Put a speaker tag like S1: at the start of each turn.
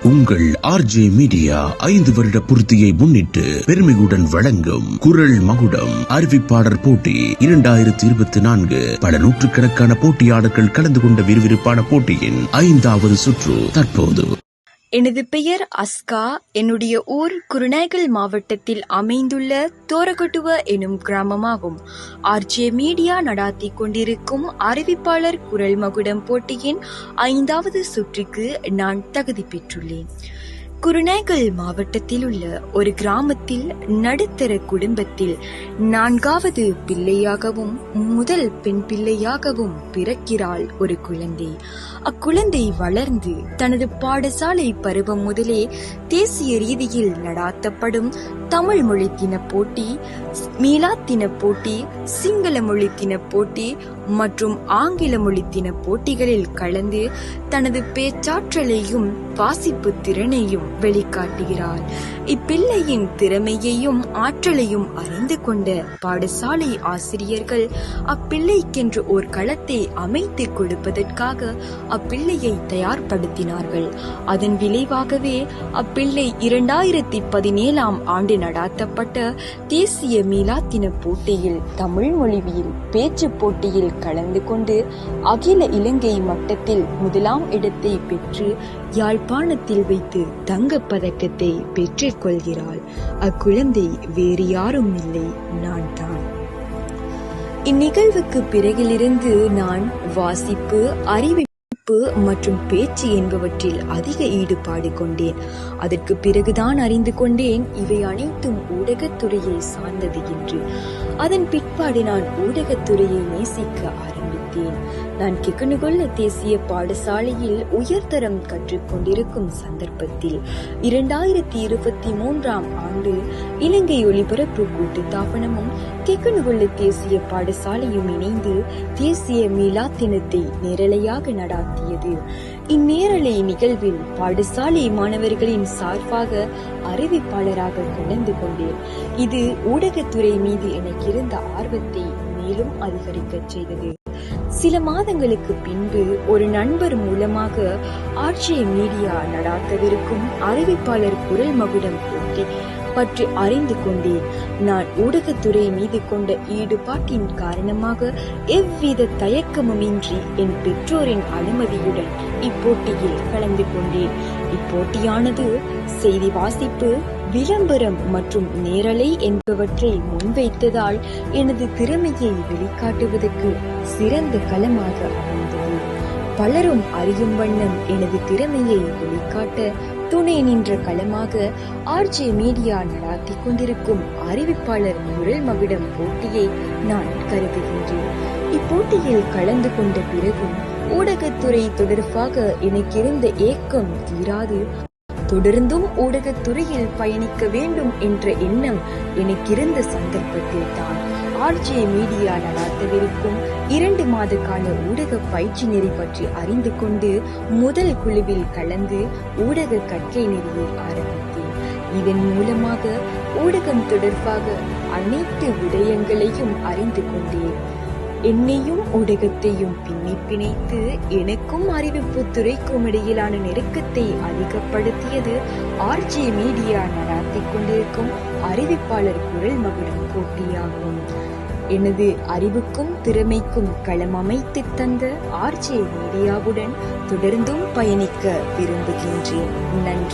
S1: உங்கள் RJ media 5 வருட பூர்த்தியை முன்னிட்டு பெருமையுடன் வழங்கும் குரல் மகுடம் அறிவிப்பாளர் போட்டி 2024. பல நூற்றுக்கணக்கான போட்டியாளர்கள் கலந்து கொண்ட விறுவிறுப்பான போட்டியின் 5வது சுற்று தற்போது.
S2: எனது பெயர் அஸ்கா. என்னுடைய ஊர் குருநாகல் மாவட்டத்தில் அமைந்துள்ள தோரகட்டுவ எனும் கிராமமாகும். ஆர்ஜே மீடியா நடாத்தி கொண்டிருக்கும் அறிவிப்பாளர் குரல் மகுடம் போட்டியின் 5வது சுற்றுக்கு நான் தகுதி பெற்றுள்ளேன். குருநாகல் மாவட்டத்தில் உள்ள ஒரு கிராமத்தில் நடுத்தர குடும்பத்தில் 4வது பிள்ளையாகவும் முதல் பெண் பிள்ளையாகவும் பிறக்கிறாள் ஒரு குழந்தை. அக்குழந்தை வளர்ந்து தனது பாடசாலை பருவம் முதலே தேசிய ரீதியில் நடாத்தப்படும் தமிழ் மொழி தின போட்டி, மீலாத் தின போட்டி, சிங்கள மொழி தின போட்டி மற்றும் ஆங்கில மொழி தின போட்டிகளில் கலந்து தனது பேச்சாற்றலையும் வாசிப்பு திறனையும் வெளிக்காட்டுகிறாள். இப்பிள்ளையின் திறமையையும் ஆற்றலையும் அறிந்து கொண்ட பாடசாலை ஆசிரியர்கள் அப்பிள்ளைக்கென்று ஓர் களத்தை அமைத்து கொடுப்பதற்காக அப்பிள்ளையை தயார்படுத்தினார்கள். அதன் விளைவாகவே அப்பிள்ளை 2017ஆம் ஆண்டு நடாத்தப்பட்ட தேசிய மீலாத்தின போட்டியில் தமிழ் மொழியில் பேச்சு போட்டியில் கலந்து கொண்டு அகில இலங்கை மட்டத்தில் 1ஆம் இடத்தை பெற்று யாழ்ப்பாணத்தில் வைத்து தங்கப் பதக்கத்தை பெற்றுக் கொள்கிறாள். அக்குழந்தை வேறு யாரும் இல்லை, நான் தான். இந்நிகழ்வுக்கு பிறகிலிருந்து நான் வாசிப்பு, அறிவிப்பு மற்றும் பேச்சு என்பவற்றில் அதிக ஈடுபாடு கொண்டேன். அதற்கு பிறகுதான் அறிந்து கொண்டேன் இவை அனைத்தும் ஊடகத்துறையை சார்ந்தது என்று. அதன் பிற்பாடு நான் ஊடகத்துறையை நேசிக்க ஆரம்பித்தேன். நான் கிக்கனுகொல்ல தேசிய பாடசாலையில் உயர்தரம் கற்றுக்கொண்டிருக்கும் சந்தர்ப்பத்தில் 2023ஆம் ஆண்டு இலங்கை ஒலிபரப்பு கூட்டுத்தாபனமும் கிக்கனுகொல்ல தேசிய பாடசாலையும் இணைந்து தேசிய மீலாத் தினத்தை நேரலையாக நடாத்தியது. இந்நேரலை நிகழ்வில் பாடசாலை மாணவர்களின் சார்பாக அறிவிப்பாளராக கலந்து கொண்டேன். இது ஊடகத்துறை மீது எனக்கு இருந்த ஆர்வத்தை மேலும் அதிகரிக்கச் செய்தது. சில மாதங்களுக்கு பின்பு ஒரு நண்பர் மூலமாக ஆர்ஜே மீடியா நடாத்தவிருக்கும் அறிவிப்பாளர் குரல் மகுடம் போட்டி பற்றி அறிந்து கொண்டேன். நான் ஊடகத்துறை மீது கொண்ட ஈடுபாட்டின் காரணமாக எவ்வித தயக்கமுமின்றி என் பெற்றோரின் அனுமதியுடன் இப்போட்டியில் கலந்து கொண்டேன். இப்போட்டியானது செய்தி வாசிப்பு, விளம்பரம் மற்றும் நேரலை என்பவற்றை முன்வைத்ததால் எனது திறமையை வெளிக்காட்டுவதற்கு சிறந்த களமாக அமைந்தது. பலரும் அறியும் வண்ணம் எனது திறமையை வெளிக்காட்ட துணை நின்ற களமாக ஆர்ஜே மீடியா நடாத்தி கொண்டிருக்கும் அறிவிப்பாளர் குரல் மகுடம் போட்டியை நான் கருதுகின்றேன். இப்போட்டியில் கலந்து கொண்ட பிறகும் ஊடகத்துறை தொடர்பாக எனக்கிருந்த ஏக்கம் தீராது. தொடர்ந்தும் ஊடகத்துறையில் பயணிக்க வேண்டும் என்ற எண்ணம் எனக்கிருந்த சந்தர்ப்பத்தில் தான் ஆர்ஜே மீடியா நடாத்தவிருக்கும் 2 மாத கால ஊடக பயிற்சி நெறி பற்றி அறிந்து கொண்டு முதல் குழுவில் கலந்து ஊடக கற்கை நெறியை ஆரம்பித்தேன். இதன் மூலமாக ஊடகம் தொடர்பாக அனைத்து விடயங்களையும் அறிந்து கொண்டேன். என்னையும் ஊடகத்தையும் பிணைத்து எனக்கும் அறிவிப்பு துறைக்கும் இடையிலான நெருக்கத்தை அதிகப்படுத்தியது ஆர்ஜே மீடியா நடாத்தி கொண்டிருக்கும் அறிவிப்பாளர் குரல் மகுடம் போட்டியாகும். எனது அறிவுக்கும் திறமைக்கும் களம் அமைத்து தந்த ஆர்ஜே மீடியாவுடன் தொடர்ந்தும் பயணிக்க விரும்புகின்றேன். நன்றி.